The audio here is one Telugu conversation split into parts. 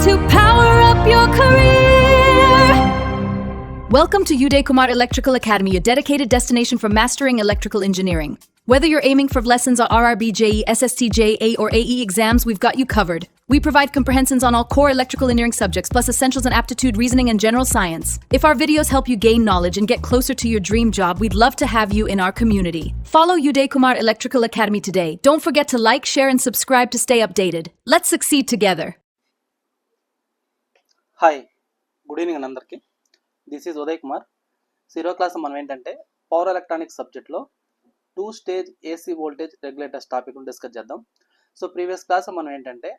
to power up your career. Welcome to Uday Kumar Electrical Academy, a dedicated destination for mastering electrical engineering. Whether you're aiming for lessons on RRB, JE, SST, JA, or AE exams, we've got you covered. We provide comprehensions on all core electrical engineering subjects, plus essentials in aptitude, reasoning, and general science. If our videos help you gain knowledge and get closer to your dream job, we'd love to have you in our community. Follow Uday Kumar Electrical Academy today. Don't forget to like, share, and subscribe to stay updated. Let's succeed together. Hi, good evening అందరికీ. This is Uday Kumar. Zero class మనం ఏంటంటే పవర్ ఎలక్ట్రానిక్స్ సబ్జెక్ట్లో 2 స్టేజ్ ఏసీ వోల్టేజ్ రెగ్యులేటర్స్ టాపిక్ను డిస్కస్ చేద్దాం. సో ప్రీవియస్ క్లాస్ మనం ఏంటంటే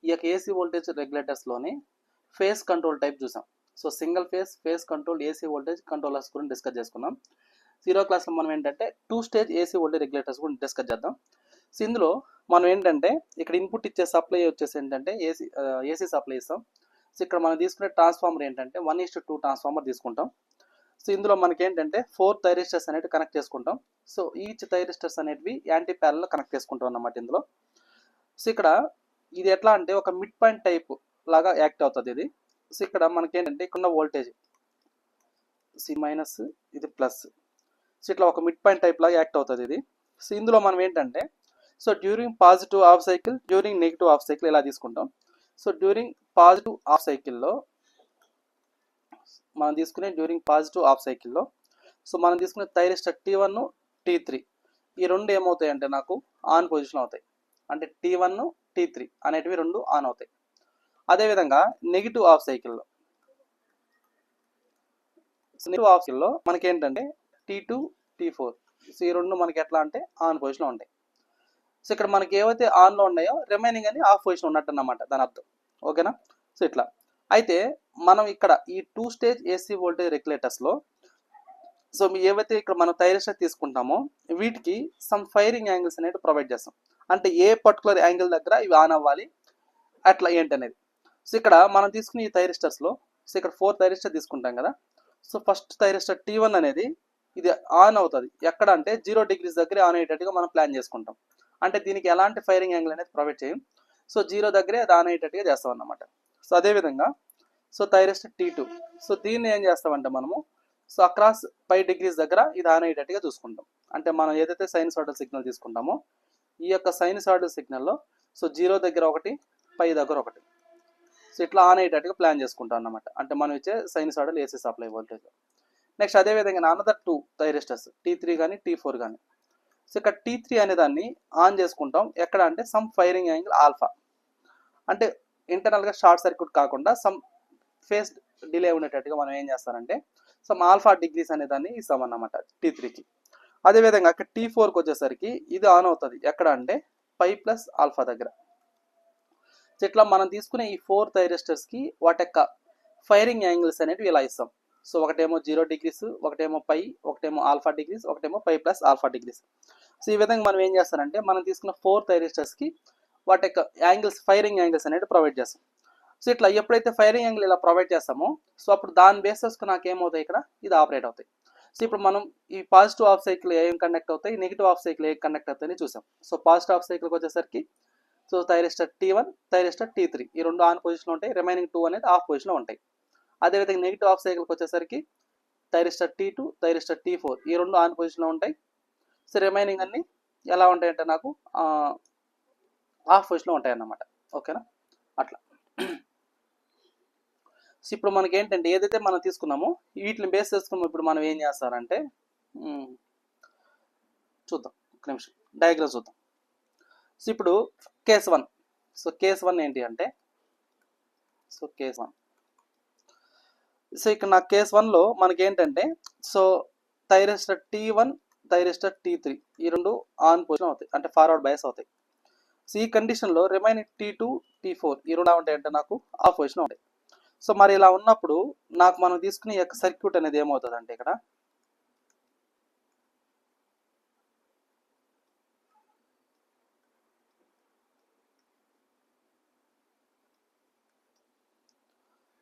ఈ యొక్క ఏసీ వోల్టేజ్ రెగ్యులేటర్స్లోని ఫేస్ కంట్రోల్ టైప్ చూసాం. So single phase control AC voltage controllers గురించి డిస్కస్ చేసుకున్నాం. జీరో క్లాస్లో మనం ఏంటంటే 2 స్టేజ్ ఏసీ వోల్టేజ్ రెగ్యులేటర్స్ గురించి డిస్కస్ చేద్దాం. సో ఇందులో మనం ఏంటంటే ఇక్కడ ఇన్పుట్ ఇచ్చే సప్లై వచ్చేసి ఏంటంటే ఏసీ సప్లై ఇస్తాం. సో ఇక్కడ మనం తీసుకునే ట్రాన్స్ఫార్మర్ ఏంటంటే 1:2 ట్రాన్స్ఫార్మర్ తీసుకుంటాం. సో ఇందులో మనకి ఏంటంటే 4 థైరిస్టర్స్ అనేవి కనెక్ట్ చేసుకుంటాం. సో ఈచ్ థైరిస్టర్స్ అనేటివి యాంటీ ప్యారల్లో కనెక్ట్ చేసుకుంటాం అన్నమాట ఇందులో. సో ఇక్కడ ఇది ఎట్లా అంటే ఒక మిడ్ పాయింట్ టైప్ లాగా యాక్ట్ అవుతుంది ఇది. సో ఇక్కడ మనకి ఏంటంటే ఇక్కడ వోల్టేజ్ సి మైనస్, ఇది ప్లస్. సో ఇట్లా ఒక మిడ్ పాయింట్ టైప్ లాగా యాక్ట్ అవుతుంది ఇది. సో ఇందులో మనం ఏంటంటే so during positive half cycle, during negative half cycle ఇలా తీసుకుంటాం. సో డ్యూరింగ్ పాజిటివ్ హాఫ్ సైకిల్లో మనం తీసుకునే సో మనం తీసుకునే థైరిస్టర్ T1, T3 ఈ రెండు ఏమవుతాయంటే నాకు ఆన్ పొజిషన్ అవుతాయి. అంటే T1, T3 అనేటివి రెండు ఆన్ అవుతాయి. అదేవిధంగా నెగిటివ్ హాఫ్ సైకిల్లో మనకి ఏంటంటే T2, T4 సో ఈ రెండు మనకి ఎట్లా అంటే ఆన్ పొజిషన్లో ఉంటాయి. సో ఇక్కడ మనకి ఏవైతే ఆన్లో ఉన్నాయో రిమైనింగ్ అని ఆఫ్ పొజిషన్ ఉన్నట్టు అన్నమాట దాని అర్థం. ఓకేనా? సో ఇట్లా అయితే మనం ఇక్కడ ఈ 2 స్టేజ్ ఏసీ వోల్టేజ్ రెగ్యులేటర్స్లో సో ఏవైతే ఇక్కడ మనం థైరిస్టర్ తీసుకుంటామో వీటికి సమ్ ఫైరింగ్ యాంగిల్స్ అనేవి ప్రొవైడ్ చేస్తాం. అంటే ఏ పర్టికులర్ యాంగిల్ దగ్గర ఇవి ఆన్ అవ్వాలి అట్లా ఏంటనేది. సో ఇక్కడ మనం తీసుకునే ఈ థైరిస్టర్స్లో సో ఇక్కడ 4 థైరిస్టర్ తీసుకుంటాం కదా. సో ఫస్ట్ థైరిస్టర్ T1 అనేది ఇది ఆన్ అవుతుంది ఎక్కడ అంటే 0 degrees దగ్గర ఆన్ అయ్యేటట్టుగా మనం ప్లాన్ చేసుకుంటాం. అంటే దీనికి ఎలాంటి ఫైరింగ్ యాంగిల్ అనేది ప్రొవైడ్ చేయం. సో 0 దగ్గరే అది ఆన్ అయ్యేటట్టుగా చేస్తాం అన్నమాట. సో అదేవిధంగా సో థైరిస్టర్ T2 సో దీన్ని ఏం చేస్తామంటే మనము సో అక్రాస్ 5 degrees దగ్గర ఇది ఆన్ అయ్యేటట్టుగా చూసుకుంటాం. అంటే మనం ఏదైతే సైనసాయిడల్ సిగ్నల్ తీసుకుంటామో ఈ యొక్క సైనసాయిడల్ సిగ్నల్లో సో 0 దగ్గర ఒకటి, 5 దగ్గర ఒకటి సో ఇట్లా ఆన్ అయ్యేటట్టుగా ప్లాన్ చేసుకుంటాం అన్నమాట. అంటే మనం ఇచ్చే sinusoidal AC supply voltage. Next అదేవిధంగా అనదర్ 2 థైరిస్టర్స్ T3 కానీ T4 కానీ సో ఇక్కడ T3 అనే దాన్ని ఆన్ చేసుకుంటాం ఎక్కడ అంటే సమ్ ఫైరింగ్ యాంగిల్ ఆల్ఫా. అంటే ఇంటర్నల్గా షార్ట్ సర్క్యూట్ కాకుండా సమ్ ఫేస్ డిలే ఉండేటట్టుగా మనం ఏం చేస్తారంటే సమ్ ఆల్ఫా డిగ్రీస్ అనే దాన్ని ఇస్తామన్నమాట T3కి. అదేవిధంగా అక్కడ T4కి వచ్చేసరికి ఇది ఆన్ అవుతుంది ఎక్కడ అంటే 5+ ఆల్ఫా దగ్గర. సో ఇట్లా మనం తీసుకునే ఈ 4 థైరిస్టర్స్కి వాటి యొక్క ఫైరింగ్ యాంగిల్స్ అనేవి ఇలా ఇస్తాం. సో ఒకటేమో 0 degrees, ఒకటేమో పై, ఒకటేమో ఆల్ఫా డిగ్రీస్, ఒకటేమో 5+ ఆల్ఫా డిగ్రీస్. సో ఈ విధంగా మనం ఏం చేస్తారంటే మనం తీసుకున్న 4 థైరిస్టర్స్కి వాటి యొక్క యాంగిల్స్ ఫైరింగ్ యాంగిల్స్ అనేవి ప్రొవైడ్ చేస్తాం. సో ఇట్లా ఎప్పుడైతే ఫైరింగ్ యాంగిల్ ఇలా ప్రొవైడ్ చేస్తామో సో అప్పుడు దాని బేసెస్కి నాకు ఏమవుతాయి ఇక్కడ ఇది ఆపరేట్ అవుతాయి. సో ఇప్పుడు మనం ఈ పాజిటివ్ హాఫ్ సైకిల్ ఏం కండక్ట్ అవుతాయి, నెగిటివ్ హాఫ్ సైకిల్ ఏం కండక్ట్ అవుతాయని చూసాం. సో పాజిటివ్ హాఫ్ సైకిల్కి వచ్చేసరికి so thyristor T1, thyristor T3 ఈ రెండు ఆన్ పొజిషన్లో ఉంటాయి. రిమైనింగ్ 2 అనేది ఆఫ్ పొజిషన్లో ఉంటాయి. అదేవిధంగా నెగిటివ్ హాఫ్ సైకిల్కి వచ్చేసరికి థైరిస్టర్ T2, థైరిస్టర్ T4 ఈ రెండు ఆన్ పొజిషన్లో ఉంటాయి. సో రిమైనింగ్ అన్ని ఎలా ఉంటాయంటే నాకు ఆఫ్ పొజిషన్లో ఉంటాయి అన్నమాట. ఓకేనా? అట్లా. సో ఇప్పుడు మనకి ఏంటంటే ఏదైతే మనం తీసుకున్నామో వీటిని బేస్ చేసుకున్నాం. ఇప్పుడు మనం ఏం చేస్తారంటే చూద్దాం, ఒక నిమిషం డయాగ్రామ్ చూద్దాం. సో ఇప్పుడు కేస్ 1 సో కేస్ 1 ఏంటి అంటే సో కేస్ 1 సో ఇక్కడ నా కేస్ 1లో మనకి ఏంటంటే so thyristor T1, thyristor T3 ఈ రెండు ఆన్ పొజిషన్ అవుతాయి, అంటే ఫార్వర్డ్ బయాస్ అవుతాయి. సో ఈ కండిషన్లో రిమైనింగ్ T2, T4 ఈ రెండు ఉంటాయంటే నాకు ఆఫ్ పొజిషన్ ఉంటాయి. సో మరి ఇలా ఉన్నప్పుడు నాకు మనం తీసుకునే యొక్క సర్క్యూట్ అనేది ఏమవుతుంది అంటే ఇక్కడ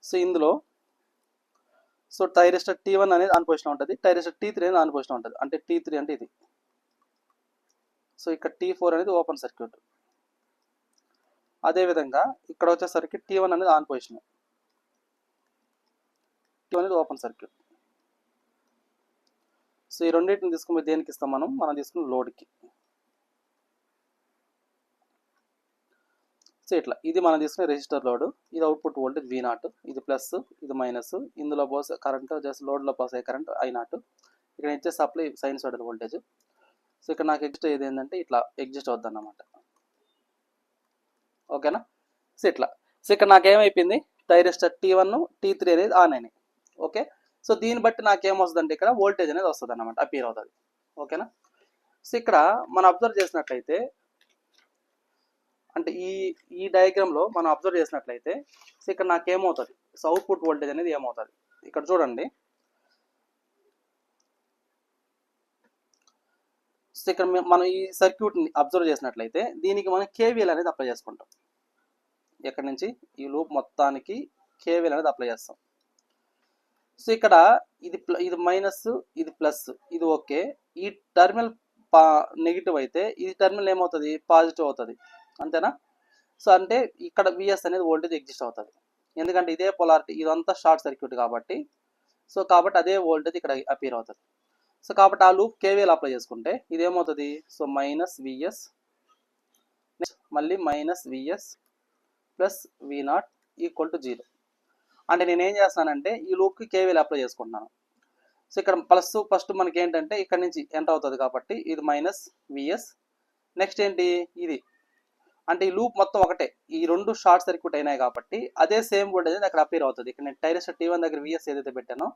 సో ఇందులో సో థైరిస్టర్ T1 అనేది ఆన్ పొజిషన్ ఉంటుంది, థైరిస్టర్ T3 అనేది ఆన్ పొజిషన్ ఉంటుంది. అంటే T3 అంటే ఇది. సో ఇక్కడ T4 అనేది ఓపెన్ సర్క్యూట్. అదేవిధంగా ఇక్కడ వచ్చేసరికి T1 అనేది ఆన్ పొజిషన్, T1 అనేది ఓపెన్ సర్క్యూట్. సో ఈ రెండింటిని తీసుకుని దేనికి ఇస్తాం, మనం తీసుకున్న లోడ్కి. సో ఇట్లా ఇది మనం తీసుకునే రెసిస్టర్ లోడ్, ఇది అవుట్పుట్ వోల్టేజ్ V0, ఇది ప్లస్ ఇది మైనస్, ఇందులో పోసే కరెంట్ జస్ట్ లోడ్లో పోసే కరెంట్ I0, ఇక్కడ ఇచ్చే సప్లై సైనసాయిడల్ వోల్టేజ్. సో ఇక్కడ నాకు ఎగ్జిస్ట్ అయ్యేది ఏంటంటే ఇట్లా ఎగ్జిస్ట్ అవుద్ది అన్నమాట. ఓకేనా. సో ఇట్లా సో ఇక్కడ నాకేమైపోయింది, థైరిస్టర్ T1 T3 అనేది ఆన్ అయినాయి. ఓకే. సో దీన్ని బట్టి నాకేమొస్తుంది అంటే ఇక్కడ వోల్టేజ్ అనేది వస్తుంది అన్నమాట, అపీర్ అవుతుంది. ఓకేనా. సో ఇక్కడ మనం అబ్జర్వ్ చేసినట్లయితే అంటే ఈ డయాగ్రామ్లో మనం అబ్జర్వ్ చేసినట్లయితే సో ఇక్కడ నాకేమవుతుంది, సో అవుట్పుట్ వోల్టేజ్ అనేది ఏమవుతుంది ఇక్కడ చూడండి. సో ఇక్కడ మనం ఈ సర్క్యూట్ని అబ్జర్వ్ చేసినట్లయితే దీనికి మనం KVL అనేది అప్లై చేసుకుంటాం. ఎక్కడి నుంచి ఈ లూప్ మొత్తానికి KVL అనేది అప్లై చేస్తాం. సో ఇక్కడ ఇది మైనస్, ఇది ప్లస్, ఇది ఓకే. ఈ టర్మినల్ నెగిటివ్ అయితే ఈ టర్మినల్ ఏమవుతుంది, పాజిటివ్ అవుతుంది, అంతేనా. సో అంటే ఇక్కడ విఎస్ అనేది వోల్టేజ్ ఎగ్జిస్ట్ అవుతుంది, ఎందుకంటే ఇదే పొలారిటీ, ఇదంతా షార్ట్ సర్క్యూట్ కాబట్టి. సో కాబట్టి అదే వోల్టేజ్ ఇక్కడ అపీర్ అవుతుంది. సో కాబట్టి ఆ లూప్ KVL అప్లై చేసుకుంటే ఇదేమవుతుంది, సో మైనస్ విఎస్, మళ్ళీ minus VS plus V0 equal to 0. అంటే నేను ఏం చేస్తానంటే ఈ లూప్కి KVL అప్లై చేసుకుంటున్నాను. సో ఇక్కడ ప్లస్ ఫస్ట్ మనకి ఏంటంటే ఇక్కడ నుంచి ఎంటర్ అవుతుంది కాబట్టి ఇది మైనస్ విఎస్. నెక్స్ట్ ఏంటి, ఇది అంటే ఈ లూప్ మొత్తం ఒకటే, ఈ రెండు షార్ట్ సర్క్యూట్ అయినాయి కాబట్టి అదే సేమ్ వోల్టేజ్ అక్కడ అపీర్ అవుతుంది. ఇక్కడ నేను థైరిస్టర్ T1 దగ్గర విఎస్ ఏదైతే పెట్టానో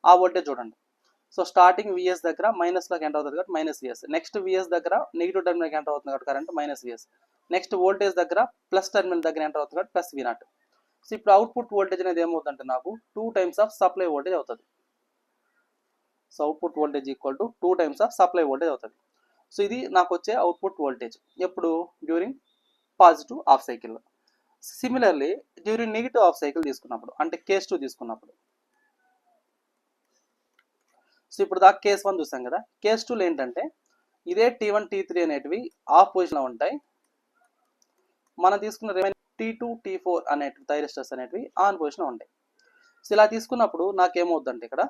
ఆ వోల్టేజ్ చూడండి. సో స్టార్టింగ్ విఎస్ దగ్గర మైనస్లోకి ఎంటర్ అవుతుంది కాబట్టి మైనస్ విఎస్, నెక్స్ట్ విఎస్ దగ్గర నెగిటివ్ టర్మినల్కి ఎంటర్ అవుతుంది కాబట్టి current minus VS, next voltage దగ్గర ప్లస్ టర్మినల్ దగ్గర ఎంటర్ అవుతుంది కాబట్టి ప్లస్ V0. సో ఇప్పుడు అవుట్పుట్ వోల్టేజ్ అనేది ఏమవుతుందంటే నాకు 2 టైమ్స్ ఆఫ్ సప్లై వోల్టేజ్ అవుతుంది. So output voltage equal to 2 times of supply voltage అవుతుంది. సో ఇది నాకు వచ్చే అవుట్పుట్ వోల్టేజ్ ఎప్పుడు, during positive half cycle. Similarly during negative half cycle తీసుకున్నప్పుడు, అంటే కేస్ 2 తీసుకున్నప్పుడు. సో ఇప్పుడు దాకా కేస్ 1 చూసాం కదా. కేస్ 2లో ఏంటంటే ఇదే T1 T3 అనేటివి ఆఫ్ పొజిషన్లో ఉంటాయి, మనం తీసుకున్న రిమైనింగ్ T2 T4 అనేటివి థైరిస్టర్స్ అనేటివి ఆన్ పొజిషన్లో ఉంటాయి. సో ఇలా తీసుకున్నప్పుడు నాకేమవుద్దంటే ఇక్కడ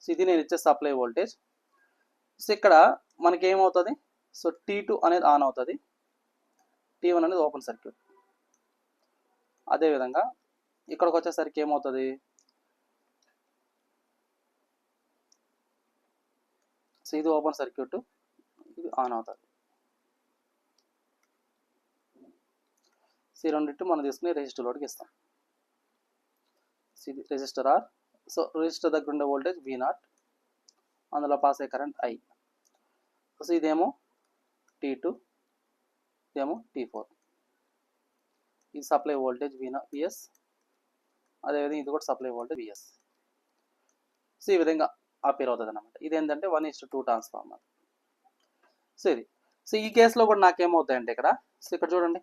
సో ఇది నేను ఇచ్చే సప్లై వోల్టేజ్. సో ఇక్కడ మనకి ఏమవుతుంది, సో T2 అనేది ఆన్ అవుతుంది, T1 అనేది ఓపెన్ సర్క్యూట్. అదేవిధంగా ఇక్కడికి వచ్చేసరికి ఏమవుతుంది, సో ఇది ఓపెన్ సర్క్యూట్, ఇది ఆన్ అవుతుంది. సో ఈ రెండింటి మనం తీసుకుని రెసిస్టర్ లోడ్కి ఇస్తాం. సో ఇది రెసిస్టర్ R. సో రెసిస్టర్ దగ్గర ఉండే వోల్టేజ్ V0, అందులో పాస్ అయ్యే కరెంట్ I. సో ఇదేమో T2, ఇదేమో T4. ఇది సప్లై వోల్టేజ్ VS, అదేవిధంగా ఇది కూడా సప్లై వోల్టేజ్ VS. సో ఈ విధంగా అపీర్ అవుతుంది అనమాట. ఇది ఏంటంటే 1:2 ట్రాన్స్ఫార్మర్. సో ఇది సో ఈ కేసులో కూడా నాకేమవుతాయంటే ఇక్కడ, సో ఇక్కడ చూడండి.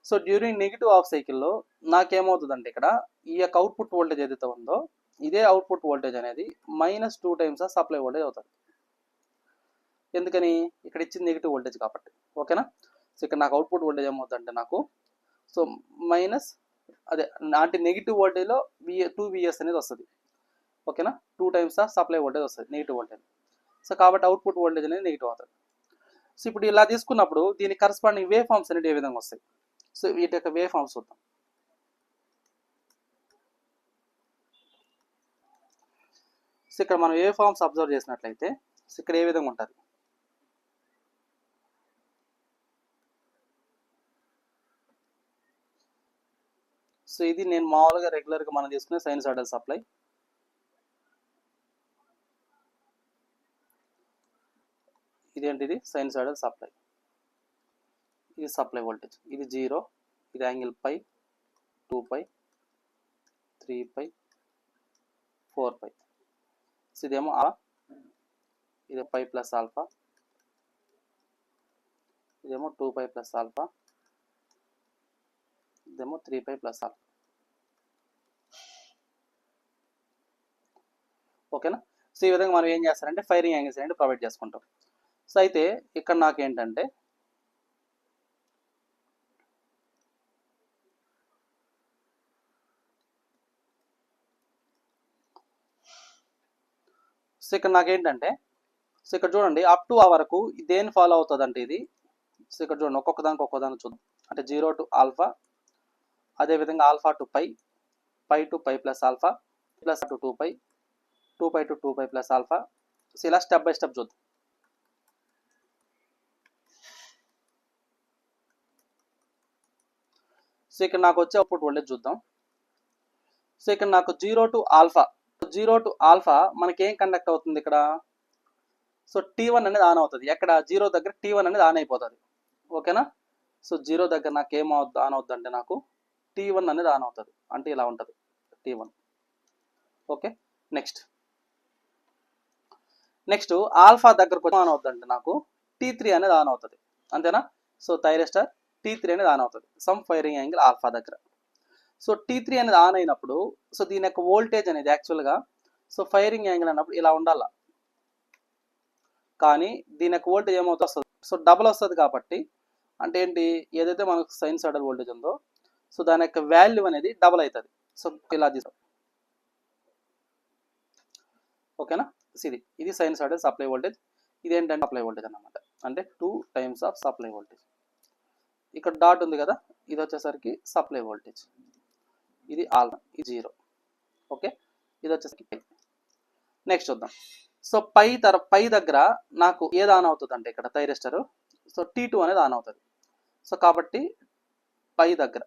సో డ్యూరింగ్ నెగిటివ్ హాఫ్ సైకిల్లో నాకేమవుతుందంటే ఇక్కడ ఈ యొక్క అవుట్పుట్ వోల్టేజ్ ఏదైతే ఉందో ఇదే అవుట్పుట్ వోల్టేజ్ అనేది -2 టైమ్స్ ఆఫ్ సప్లై వోల్టేజ్ అవుతుంది. ఎందుకని, ఇక్కడ ఇచ్చింది నెగిటివ్ వోల్టేజ్ కాబట్టి. ఓకేనా. సో ఇక్కడ నాకు అవుట్పుట్ వోల్టేజ్ ఏమవుతుందంటే నాకు సో మైనస్ అదే అంటే నెగిటివ్ వోల్టేజ్లో 2 VS అనేది వస్తుంది. ఓకేనా. 2 టైమ్స్ ఆఫ్ సప్లై వోల్టేజ్ వస్తుంది నెగిటివ్ వోల్టేజ్. సో కాబట్టి అవుట్పుట్ వోల్టేజ్ అనేది నెగిటివ్ అవుతుంది. సో ఇప్పుడు ఇలా తీసుకున్నప్పుడు దీని కరస్పాండింగ్ వేవ్ ఫార్మ్స్ అనేది ఏ విధంగా వస్తాయి, సో వీటి యొక్క వేవ్ ఫార్మ్స్ చూద్దాం. సో ఇక్కడ మనం వేవ్ ఫార్మ్స్ అబ్జర్వ్ చేసినట్లయితే సో ఇక్కడ ఏ విధంగా ఉంటుంది, సో ఇది నేను మామూలుగా రెగ్యులర్గా మనం తీసుకునే సైనసాయిడల్ సప్లై. ఇదేంటిది సైనసాయిడల్ సప్లై, ఇది సప్లై వోల్టేజ్, ఇది 0, ఇది యాంగిల్ π, 2π, 3π, 4π. సో ఇదేమో ఇది π ప్లస్ ఆల్ఫా, ఇదేమో 2π ప్లస్ ఆల్ఫా, ఇదేమో 3π ప్లస్ ఆల్ఫా. ఓకేనా. సో ఈ విధంగా మనం ఏం చేస్తారంటే ఫైరింగ్ యాంగిల్స్ అనేది ప్రొవైడ్ చేసుకుంటాం. సో అయితే ఇక్కడ నాకేంటంటే సో ఇక్కడ నాకేంటంటే సో ఇక్కడ చూడండి అప్ టు ఆ వరకు దేని ఫాలో అవుతుంది అంటే ఇది. సో ఇక్కడ చూడండి ఒక్కొక్కదానికి చూద్దాం. అంటే 0 టు ఆల్ఫా, అదేవిధంగా alpha to pi, pi to pi plus alpha, plus to 2π, 2π to 2π plus alpha. So ఇలా స్టెప్ బై స్టెప్ చూద్దాం. సో ఇక్కడ నాకు వచ్చే అవుట్పుట్ వోల్టేజ్ చూద్దాం. సో ఇక్కడ నాకు 0 టు ఆల్ఫా, 0 టు ఆల్ఫా మనకి ఏం కండక్ట్ అవుతుంది ఇక్కడ. సో T1 అనేది ఆన్ అవుతుంది. ఎక్కడ 0 దగ్గర T1 అనేది ఆన్ అయిపోతుంది. ఓకేనా. సో 0 దగ్గర నాకు ఏం ఆన్ అవుతుంది అంటే నాకు T1 అనేది ఆన్ అవుతుంది. అంటే ఇలా ఉంటుంది T1. ఓకే. నెక్స్ట్ ఆల్ఫా దగ్గరకు ఆన్ అవుతుంది అంటే నాకు T3 అనేది ఆన్ అవుతుంది. అంతేనా. సో థైరిస్టర్ T3 అనేది ఆన్ అవుతుంది సమ్ ఫైరింగ్ యాంగిల్ ఆల్ఫా దగ్గర. సో T3 అనేది ఆన్ అయినప్పుడు సో దీని యొక్క వోల్టేజ్ అనేది యాక్చువల్గా సో ఫైరింగ్ యాంగిల్ అన్నప్పుడు ఇలా ఉండాల, కానీ దీని యొక్క వోల్టేజ్ ఏమవుతుంది వస్తుంది. సో డబుల్ వస్తుంది కాబట్టి అంటే ఏంటి, ఏదైతే మనకు సైనసాయిడల్ వోల్టేజ్ ఉందో సో దాని యొక్క వాల్యూ అనేది డబుల్ అవుతుంది. సో ఇలా తీసుకో. ఓకేనా. ఇది సైనసాయిడల్ సప్లై వోల్టేజ్. ఇది ఏంటంటే సప్లై వోల్టేజ్ అన్నమాట. అంటే 2 టైమ్స్ ఆఫ్ సప్లై వోల్టేజ్. ఇక్కడ డాట్ ఉంది కదా, ఇది వచ్చేసరికి సప్లై వోల్టేజ్. ఇది ఆల్ఫా, ఇది 0. ఓకే. ఇది వచ్చేసరికి పై. నెక్స్ట్ చూద్దాం. సో పై దగ్గర నాకు ఏది ఆన్ అవుతుంది అంటే ఇక్కడ థైరిస్టర్ సో T2 అనేది ఆన్ అవుతుంది. సో కాబట్టి పై దగ్గర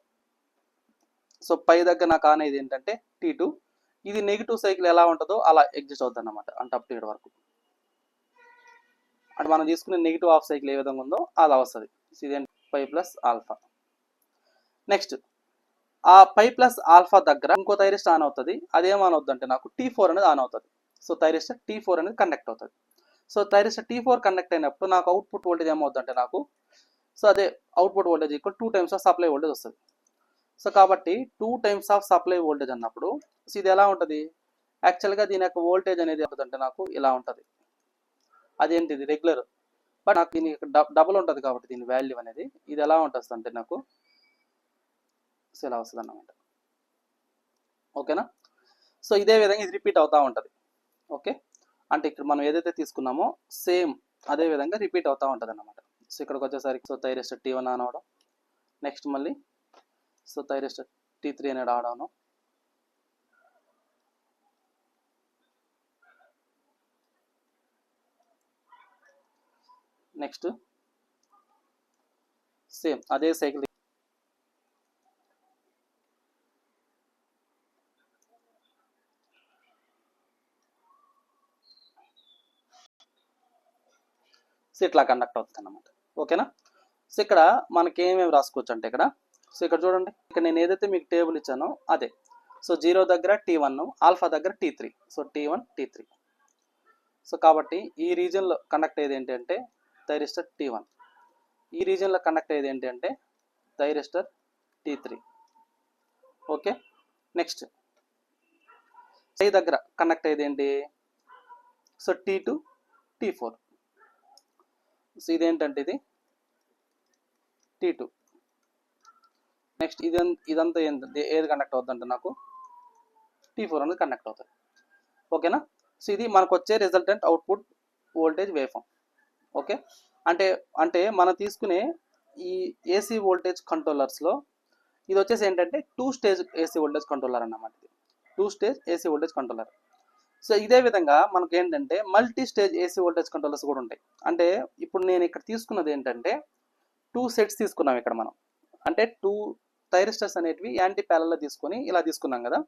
నాకు ఆన్ అయ్యేది ఏంటంటే T2. ఇది నెగిటివ్ సైకిల్ ఎలా ఉంటుందో అలా ఎగ్జిస్ట్ అవుతుంది అన్నమాట. అంటే అప్ టు ఇక్కడ వరకు అంటే మనం తీసుకునే నెగిటివ్ హాఫ్ సైకిల్ ఏ విధంగా ఉందో అలా వస్తుంది. ఇది పై ప్లస్ ఆల్ఫా. నెక్స్ట్ ఆ పై ప్లస్ ఆల్ఫా దగ్గర ఇంకో థైరిస్టర్ ఆన్ అవుతుంది. అదేం ఆన్ అవుతుంది అంటే నాకు T4 అనేది ఆన్ అవుతుంది. సో థైరిస్టర్ T4 అనేది కండక్ట్ అవుతుంది. సో థైరిస్టర్ T4 కండక్ట్ అయినప్పుడు నాకు అవుట్పుట్ వోల్టేజ్ ఏమవుతుంది అంటే నాకు సో అదే output voltage equal 2 times of supply voltage వస్తుంది. సో కాబట్టి 2 టైమ్స్ ఆఫ్ సప్లై వోల్టేజ్ అన్నప్పుడు సో ఇది ఎలా ఉంటుంది, యాక్చువల్గా దీని యొక్క వోల్టేజ్ అనేది ఏమవుతుందంటే నాకు ఇలా ఉంటుంది. అదేంటిది రెగ్యులర్, బట్ నాకు దీని డబుల్ ఉంటుంది కాబట్టి దీని వాల్యూ అనేది ఇది ఎలా ఉంటుంది అంటే నాకు సో ఇలా వస్తుంది అన్నమాట. ఓకేనా. సో ఇదే విధంగా ఇది రిపీట్ అవుతూ ఉంటుంది. ఓకే. అంటే ఇక్కడ మనం ఏదైతే తీసుకున్నామో సేమ్ అదే విధంగా రిపీట్ అవుతూ ఉంటుంది అన్నమాట. సో ఇక్కడికి వచ్చేసరికి సో థైరిస్టర్ T1 ఆన్ అవడం, నెక్స్ట్ మళ్ళీ సో థైరిస్టర్ T3 అనేది ఆన్ అవడం, నెక్స్ట్ సేమ్ అదే సైకిల్ సో ఇట్లా కండక్ట్ అవుతుంది అన్నమాట. ఓకేనా. సో ఇక్కడ మనకి ఏమేమి రాసుకోవచ్చు అంటే ఇక్కడ సో ఇక్కడ చూడండి, ఇక్కడ నేను ఏదైతే మీకు టేబుల్ ఇచ్చానో అదే. సో 0 దగ్గర T1, ఆల్ఫా దగ్గర T3. So T1 T3. So కాబట్టి ఈ రీజియన్లో కండక్ట్ అయ్యేది ఏంటంటే థైరిస్టర్ T1. ఈ రీజియన్లో కండక్ట్ అయ్యేది ఏంటంటే థైరిస్టర్ T3. ఓకే. నెక్స్ట్ పై దగ్గర కనెక్ట్ అయ్యేది ఏంటి సో T2 T4. సో ఇదేంటంటే ఇది T2. నెక్స్ట్ ఇదంతా ఏది కనెక్ట్ అవుతుందంటే నాకు T4 అనేది కనెక్ట్ అవుతుంది. ఓకేనా. సో ఇది మనకు వచ్చే resultant output voltage wave form. Okay. అంటే మనం తీసుకునే ఈ ఏసీ వోల్టేజ్ కంట్రోలర్స్లో ఇది వచ్చేసి ఏంటంటే 2 స్టేజ్ ఏసీ వోల్టేజ్ కంట్రోలర్ అన్నమాట. ఇది 2 stage AC voltage controller. So ఇదే విధంగా మనకు ఏంటంటే multi stage AC voltage controllers కూడా ఉంటాయి. అంటే ఇప్పుడు నేను ఇక్కడ తీసుకున్నది ఏంటంటే 2 సెట్స్ తీసుకున్నాం ఇక్కడ మనం. అంటే 2 థైరిస్టర్స్ అనేటివి యాంటీ ప్యారల్లో తీసుకొని ఇలా తీసుకున్నాం కదా.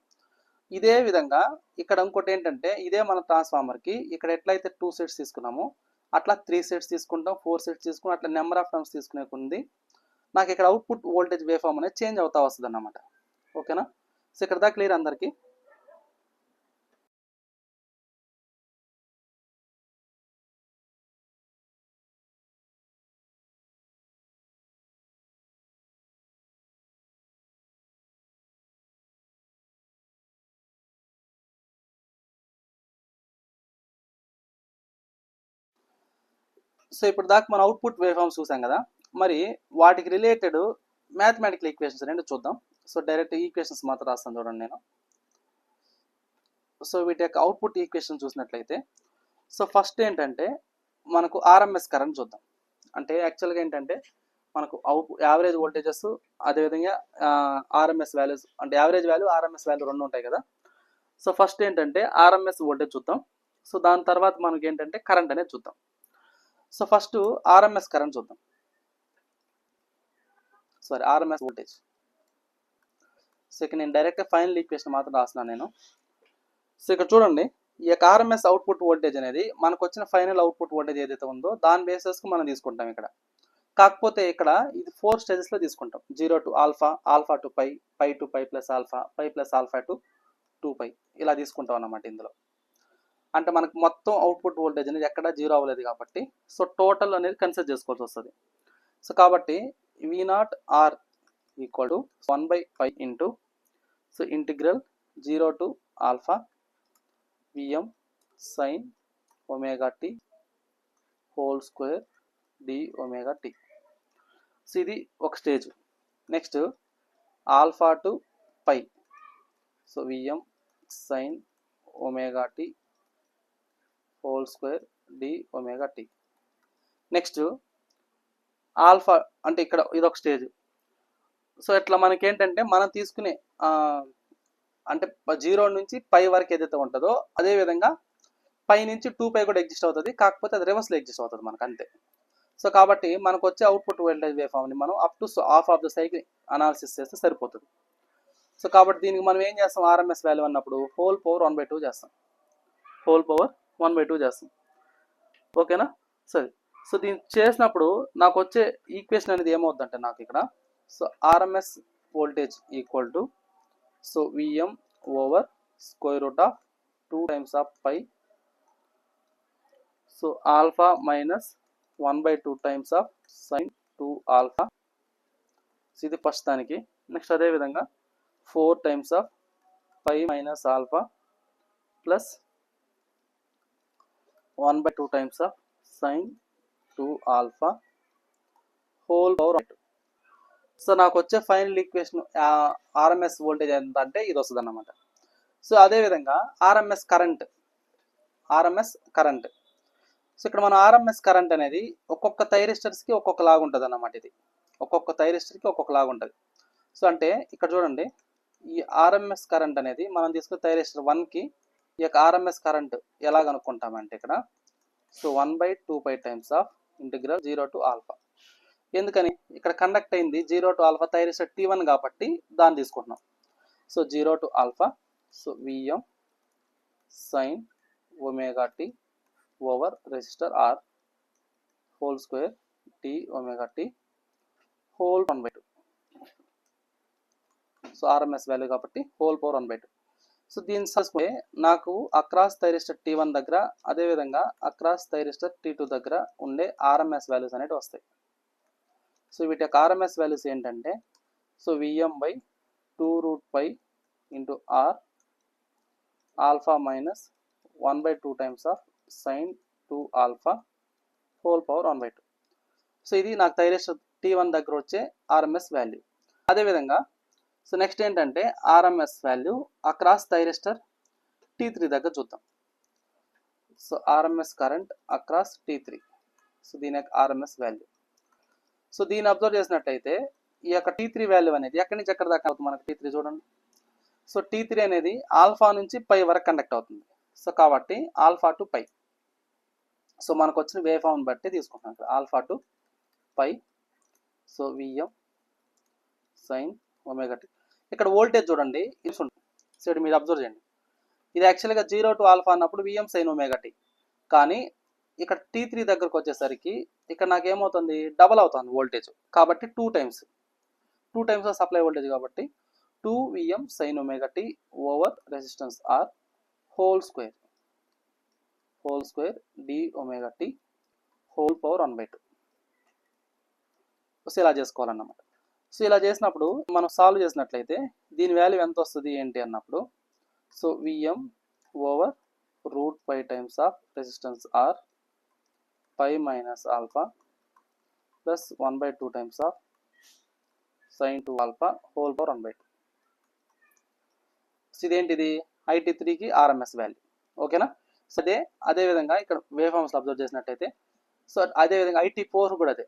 ఇదే విధంగా ఇక్కడ ఇంకోటి ఏంటంటే ఇదే మన ట్రాన్స్ఫార్మర్కి ఇక్కడ ఎట్లయితే 2 సెట్స్ తీసుకున్నామో అట్లా 3 సెట్స్ తీసుకుంటాం, 4 సెట్స్ తీసుకుని అట్లా నెంబర్ ఆఫ్ టర్మ్స్ తీసుకునే కొంది నాకు ఇక్కడ అవుట్పుట్ వోల్టేజ్ వేవ్ ఫామ్ అనేది చేంజ్ అవుతా వస్తుంది అన్నమాట. ఓకేనా. సో ఇక్కడ దాకా క్లియర్ అందరికీ. సో ఇప్పుడు దాకా మనం అవుట్పుట్ వేవ్ ఫార్మ్స్ చూసాం కదా, మరి వాటికి రిలేటెడ్ మ్యాథమెటికల్ ఈక్వేషన్స్ అనేది చూద్దాం. సో డైరెక్ట్ ఈక్వేషన్స్ మాత్రం రాస్తాను చూడండి నేను. సో వీటి యొక్క అవుట్పుట్ ఈక్వేషన్ చూసినట్లయితే, సో ఫస్ట్ ఏంటంటే మనకు ఆర్ఎంఎస్ కరెంట్ చూద్దాం. అంటే యాక్చువల్గా ఏంటంటే మనకు యావరేజ్ వోల్టేజెస్, అదేవిధంగా ఆర్ఎంఎస్ వాల్యూస్, అంటే యావరేజ్ వాల్యూ ఆర్ఎంఎస్ వాల్యూ రెండు ఉంటాయి కదా. సో ఫస్ట్ ఏంటంటే ఆర్ఎంఎస్ వోల్టేజ్ చూద్దాం. సో దాని తర్వాత మనకి ఏంటంటే కరెంట్ అనేది చూద్దాం. సో ఫస్ట్ ఆర్ఎంఎస్ కరెంట్ చూద్దాం, సారీ ఆర్ఎంఎస్ వోల్టేజ్. సో ఇక్కడ నేను డైరెక్ట్ ఫైనల్ ఈక్వేషన్ మాత్రం రాస్తున్నాను నేను. సో ఇక్కడ చూడండి, ఈ యొక్క ఆర్ఎంఎస్ అవుట్పుట్ వోల్టేజ్ అనేది మనకు వచ్చిన ఫైనల్ అవుట్పుట్ వోల్టేజ్ ఏదైతే ఉందో దాని బేసిస్కు మనం తీసుకుంటాం ఇక్కడ. కాకపోతే ఇక్కడ ఇది 4 స్టేజెస్లో తీసుకుంటాం. 0 to alpha, alpha to pi, pi to pi plus alpha, pi plus alpha to 2π ఇలా తీసుకుంటాం అన్నమాట ఇందులో. అంటే మనకు మొత్తం అవుట్పుట్ వోల్టేజ్ అనేది ఎక్కడ జీరో అవ్వలేదు కాబట్టి, సో టోటల్ అనేది కన్సిడర్ చేసుకోవాల్సి వస్తుంది. సో కాబట్టి V0R equal to 1/π into so integral 0 to alpha Vm sin omega tea whole square D omega t. So ఇది ఒక stage. Next alpha to pi, so Vm sin omega tea whole square D omega t. Next alpha అంటే ఇక్కడ ఇది ఒక స్టేజ్. సో ఇట్లా మనకేంటంటే మనం తీసుకునే అంటే 0 నుంచి పై వరకు ఏదైతే ఉంటుందో అదేవిధంగా పై నుంచి 2π కూడా ఎగ్జిస్ట్ అవుతుంది, కాకపోతే అది రివర్స్లో ఎగ్జిస్ట్ అవుతుంది మనకు అంతే. సో కాబట్టి మనకు వచ్చే అవుట్పుట్ వోల్టేజ్ వేవ్ ఫామ్ని మనం up to half of the cycle analysis చేస్తే సరిపోతుంది. సో కాబట్టి దీనికి మనం ఏం చేస్తాం, ఆర్ఎంఎస్ వాల్యూ అన్నప్పుడు హోల్ పవర్ 1/2 చేస్తాం, హోల్ పవర్ 1/2 చేస్తాం. ఓకేనా. సరే, సో దీన్ని చేసినప్పుడు నాకు వచ్చే ఈక్వేషన్ అనేది ఏమవుతుందంటే నాకు ఇక్కడ, so RMS voltage equal to so Vm over square root of 2 times of pi, so alpha minus 1/2 times of sine 2 alpha. So ఇది ఫస్ట్ దానికి. నెక్స్ట్ అదేవిధంగా 4 times of pi minus alpha plus 1/2 times of sine 2 alpha whole power 2. So నాకు వచ్చే ఫైనల్ ఈక్వేషన్ ఆర్ఎంఎస్ వోల్టేజ్ ఎంత అంటే ఇది వస్తుంది అన్నమాట. సో అదేవిధంగా ఆర్ఎంఎస్ కరెంట్, సో ఇక్కడ మన ఆర్ఎంఎస్ కరెంట్ అనేది ఒక్కొక్క థైరిస్టర్స్కి ఒక్కొక్క లాగా ఉంటుంది అన్నమాట. ఇది ఒక్కొక్క థైరిస్టర్కి ఒక్కొక్క లాగా ఉంటుంది. సో అంటే ఇక్కడ చూడండి, ఈ ఆర్ఎంఎస్ కరెంట్ అనేది మనం తీసుకున్న థైరిస్టర్ 1కి ఈ యొక్క ఆర్ఎంఎస్ కరెంట్ ఎలా కనుక్కుంటామంటే ఇక్కడ, so 1/2π times of integral 0 to alpha. ఎందుకని ఇక్కడ కండక్ట్ అయింది 0 to ఆల్ఫా థైరిస్టర్ T1 కాబట్టి దాన్ని తీసుకుంటున్నాం. So 0 to alpha, so Vm sin omega T over resistor R whole square D omega tea whole 1/2. So RMS value కాబట్టి హోల్ పవర్ 1/2. సో దీన్ని చూసుకుంటే నాకు అక్రాస్ థైరిస్టర్ T1 దగ్గర, అదేవిధంగా అక్రాస్ థైరిస్టర్ T2 దగ్గర ఉండే ఆర్ఎంఎస్ వాల్యూస్ అనేవి వస్తాయి. సో వీటి యొక్క ఆర్ఎంఎస్ వాల్యూస్ ఏంటంటే, so Vm/2√π into R alpha minus 1/2 times of sine 2 alpha whole power 1/2. So ఇది నాకు థైరిస్టర్ T1 దగ్గర వచ్చే ఆర్ఎంఎస్ వాల్యూ. అదేవిధంగా సో నెక్స్ట్ ఏంటంటే RMS value across thyristor T3 దగ్గర చూద్దాం. So RMS current across T3, so దీని యొక్క ఆర్ఎంఎస్ వాల్యూ. సో దీన్ని అబ్జర్వ్ చేసినట్టయితే ఈ యొక్క T3 వాల్యూ అనేది ఎక్కడి నుంచి ఎక్కడ దాకా అవుతుంది మనకు T3 చూడండి. సో T3 అనేది ఆల్ఫా నుంచి పై వరకు కండక్ట్ అవుతుంది. సో కాబట్టి ఆల్ఫా టు పై, సో మనకు వచ్చిన వేవ్ ఫామ్ బట్టి తీసుకుంటాం ఇక్కడ alpha to pi. So Vm sine omega T. ఇక్కడ వోల్టేజ్ చూడండి ఇది ఉంటుంది. సో ఇక్కడ మీరు అబ్జర్వ్ చేయండి, ఇది యాక్చువల్గా 0 to ఆల్ఫా అన్నప్పుడు Vm సైన్ ఒమేగా టీ, కానీ ఇక్కడ T3 దగ్గరకు వచ్చేసరికి ఇక్కడ నాకు ఏమవుతుంది, డబల్ అవుతుంది వోల్టేజ్. కాబట్టి 2 times సప్లై వోల్టేజ్ కాబట్టి 2 Vm sin omega T over resistance R whole square D omega tea whole power 1/2. So ఇలా చేసుకోవాలన్నమాట. సో ఇలా చేసినప్పుడు మనం సాల్వ్ చేసినట్లయితే దీని వాల్యూ ఎంత వస్తుంది ఏంటి అన్నప్పుడు, so Vm over √π times of resistance R pi minus alpha plus 1/2 times of sine 2 alpha whole power 1/2. ఇదేంటిది IT3కి RMS వాల్యూ. ఓకేనా? సో అదే విధంగా ఇక్కడ వేవ్ ఫార్మ్స్ అబ్జర్వ్ చేసినట్టయితే సో అదే విధంగా IT4 కూడా అదే.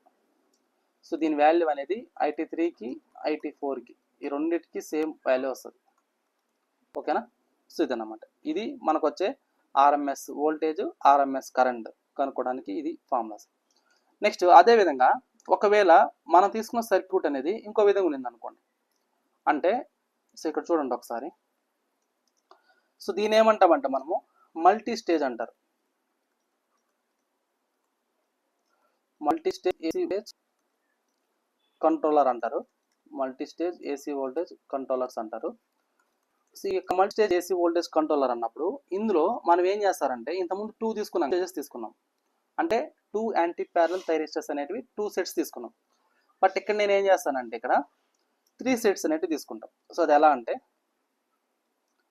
సో దీని వాల్యూ అనేది IT3కి IT4కి ఈ రెండింటికి సేమ్ వాల్యూ వస్తుంది. ఓకేనా? సో ఇదన్నమాట. ఇది మనకు వచ్చే RMS వోల్టేజ్, RMS కరెంట్ కనుక్కోవడానికి ఇది ఫార్ములాస్. నెక్స్ట్ అదేవిధంగా ఒకవేళ మనం తీసుకున్న సర్క్యూట్ అనేది ఇంకో విధంగా ఉంది అనుకోండి. అంటే సో ఇక్కడ చూడండి ఒకసారి. సో దీని ఏమంటామంటే మనము మల్టీ స్టేజ్ అంటారు. Multi stage AC voltage controller అంటారు. Multi stage AC voltage controllers అంటారు. సో ఈ యొక్క multi stage AC voltage controller అన్నప్పుడు ఇందులో మనం ఏం చేస్తారంటే ఇంతకుముందు 2 తీసుకున్నాం, స్టేజెస్ తీసుకున్నాం. అంటే 2 యాంటీ ప్యారలల్ థైరిస్టర్స్ అనేటివి 2 సెట్స్ తీసుకున్నాం. బట్ ఇక్కడ నేను ఏం చేస్తానంటే ఇక్కడ 3 సెట్స్ అనేటివి తీసుకుంటాం. సో అది ఎలా అంటే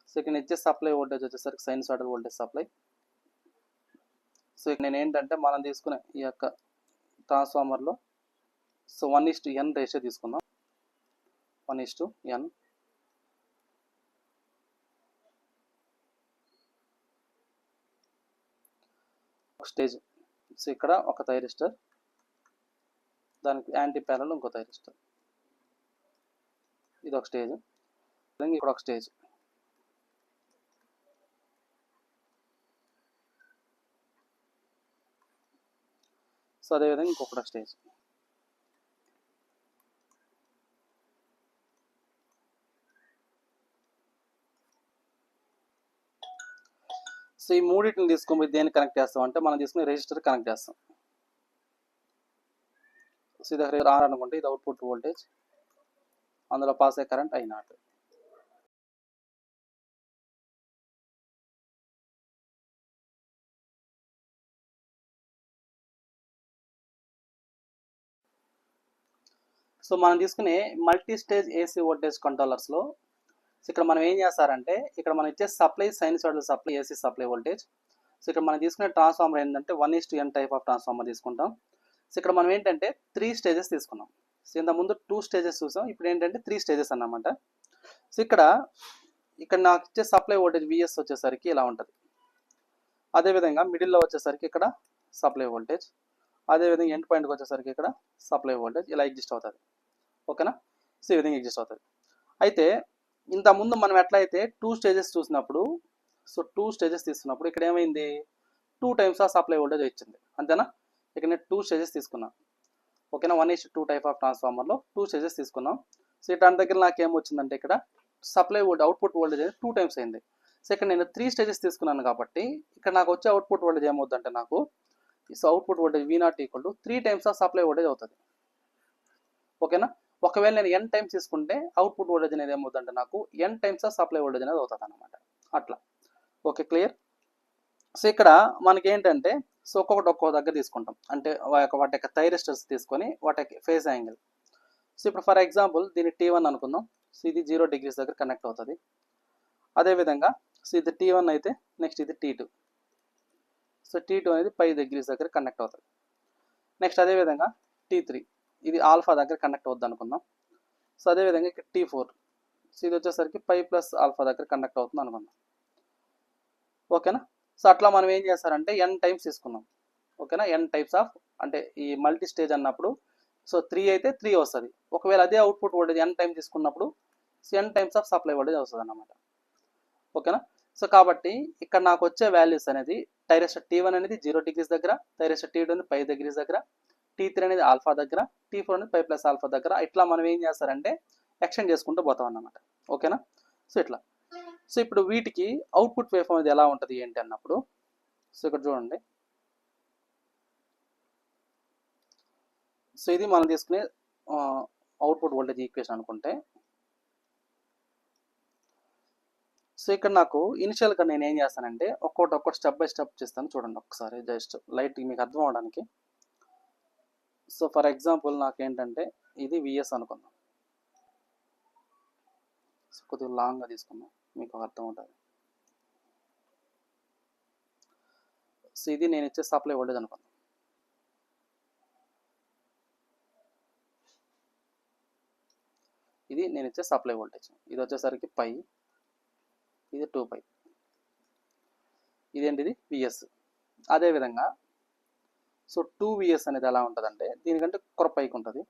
సో ఇక్కడ ఇచ్చే సప్లై వోల్టేజ్ వచ్చేసరికి సైనసాయిడల్ వోల్టేజ్ సప్లై. సో ఇక్కడ నేను ఏంటంటే మనం తీసుకునే ఈ యొక్క ట్రాన్స్ఫార్మర్లో సో 1:n రేషియో తీసుకుందాం. 1:n. స్టేజ్. సో ఇక్కడ ఒక థైరిస్టర్, దానికి యాంటీ ప్యారలల్ ఇంకో థైరిస్టర్. ఇది ఒక స్టేజ్. ఇక్కడ ఒక స్టేజ్. సో అదేవిధంగా ఇంకొక స్టేజ్. సో ఈ మూడింటిని తీసుకొని దేన్ని కనెక్ట్ చేస్తాం అంటే మనం తీసుకునే రెసిస్టర్ కనెక్ట్ చేస్తాం. సో ఇది R అనుకుంటే ఇది అవుట్పుట్ వోల్టేజ్, అందులో పాస్ అయ్యే కరెంట్ I0. సో మనం తీసుకునే మల్టీ స్టేజ్ ఏసీ వోల్టేజ్ కంట్రోలర్స్లో ఇక్కడ మనం ఏం చేస్తారంటే ఇక్కడ మనం ఇచ్చే supply sinusoidal supply AC supply voltage. So ఇక్కడ మనం తీసుకునే ట్రాన్స్ఫార్మర్ ఏంటంటే 1:n టైప్ ఆఫ్ ట్రాన్స్ఫార్మర్ తీసుకుంటాం. సో ఇక్కడ మనం ఏంటంటే 3 స్టేజెస్ తీసుకున్నాం. సో ఇంతకుముందు 2 స్టేజెస్ చూసాం, ఇప్పుడు ఏంటంటే 3 స్టేజెస్ అన్నమాట. సో ఇక్కడ నాకు ఇచ్చే సప్లై వోల్టేజ్ VS వచ్చేసరికి ఇలా ఉంటుంది. అదేవిధంగా మిడిల్లో వచ్చేసరికి ఇక్కడ సప్లై వోల్టేజ్, అదేవిధంగా ఎండ్ పాయింట్కి వచ్చేసరికి ఇక్కడ సప్లై వోల్టేజ్ ఇలా ఎగ్జిస్ట్ అవుతుంది. ఓకేనా? సో ఈ విధంగా ఎగ్జిస్ట్ అవుతుంది. అయితే ఇంతకుముందు మనం ఎట్లయితే 2 స్టేజెస్ చూసినప్పుడు సో 2 స్టేజెస్ తీసుకున్నప్పుడు ఇక్కడ ఏమైంది 2 టైమ్స్ ఆఫ్ సప్లై వోల్టేజ్ వచ్చింది. అంతేనా? ఇక్కడ నేను 2 స్టేజెస్ తీసుకున్నాను. ఓకేనా? 1:2 టైప్ ఆఫ్ ట్రాన్స్ఫార్మర్లో 2 స్టేజెస్ తీసుకున్నాం. సో దాని దగ్గర నాకు ఏమొచ్చిందంటే ఇక్కడ సప్లై అవుట్పుట్ వోల్టేజ్ అనేది 2 టైమ్స్ అయింది. సో ఇక్కడ నేను 3 స్టేజెస్ తీసుకున్నాను కాబట్టి ఇక్కడ నాకు వచ్చే అవుట్పుట్ వోల్టేజ్ ఏమవుతుందంటే నాకు so output voltage V0 = 3 times of supply voltage అవుతుంది. ఓకేనా? ఒకవేళ నేను n టైమ్స్ తీసుకుంటే అవుట్పుట్ వోల్టేజ్ అనేది ఏమవుతుందంటే నాకు n times of supply voltage అనేది అవుతుంది అనమాట. అట్లా. Okay, clear? సో ఇక్కడ మనకి ఏంటంటే సో ఒక్కొక్క దగ్గర తీసుకుంటాం. అంటే వాటి యొక్క థైరిస్టర్స్ తీసుకొని వాటి యొక్క ఫేజ్ యాంగిల్. సో ఇప్పుడు ఫర్ ఎగ్జాంపుల్ దీన్ని T1 అనుకుందాం. సో ఇది 0 degrees దగ్గర కనెక్ట్ అవుతుంది. అదేవిధంగా సో ఇది T1 అయితే నెక్స్ట్ ఇది T2. సో T2 అనేది 5 degrees దగ్గర కనెక్ట్ అవుతుంది. నెక్స్ట్ అదేవిధంగా T3 ఇది ఆల్ఫా దగ్గర కనెక్ట్ అవుద్ది అనుకుందాం. సో అదేవిధంగా ఇక్కడ T4 సో ఇది వచ్చేసరికి 5+ ఆల్ఫా దగ్గర కనెక్ట్ అవుతుంది అనుకుందాం. ఓకేనా? సో అట్లా మనం ఏం చేస్తారంటే n టైమ్స్ తీసుకున్నాం. ఓకేనా? n టైప్స్ ఆఫ్ అంటే ఈ మల్టీ స్టేజ్ అన్నప్పుడు సో 3 అయితే 3 వస్తుంది. ఒకవేళ అదే అవుట్పుట్ వోల్టేజ్ n టైమ్ తీసుకున్నప్పుడు so n times of supply voltage వస్తుంది అన్నమాట. ఓకేనా? సో కాబట్టి ఇక్కడ నాకు వచ్చే వాల్యూస్ అనేది థైరిస్టర్ T1 అనేది 0 degrees దగ్గర, థైరిస్టర్ T2 అనేది 5 degrees దగ్గర, T3 అనేది ఆల్ఫా దగ్గర, T4 అనేది 5+ ఆల్ఫా దగ్గర. ఇట్లా మనం ఏం చేస్తారంటే ఎక్స్టెండ్ చేసుకుంటూ పోతాం అన్నమాట. ఓకేనా? సో ఇట్లా. సో ఇప్పుడు వీటికి అవుట్పుట్ వేవ్ ఫామ్ అనేది ఎలా ఉంటుంది ఏంటి అన్నప్పుడు సో ఇక్కడ చూడండి. సో ఇది మనం తీసుకునే అవుట్పుట్ వోల్టేజ్ ఈక్వేషన్ అనుకుంటే సో ఇక్కడ నాకు ఇనిషియల్గా నేను ఏం చేస్తానంటే ఒక్కొక్కటి స్టెప్ బై స్టెప్ చేస్తాను. చూడండి ఒకసారి జస్ట్ లైట్ మీకు అర్థం అవడానికి. సో ఫర్ ఎగ్జాంపుల్ నాకేంటంటే ఇది VS అనుకుందాం. సో కొద్దిగా లాంగ్గా తీసుకుందాం, మీకు అర్థం ఉంటుంది. సో ఇది నేను ఇచ్చే సప్లై వోల్టేజ్ అనుకుందాం. ఇది నేను ఇచ్చే సప్లై వోల్టేజ్. ఇది వచ్చేసరికి పై, ఇది 2π, ఇదేంటిది విఎస్. అదేవిధంగా సో 2vs అనేది ఎలా ఉంటుందంటే దీనికంటే కొర పైకి ఉంటుంది.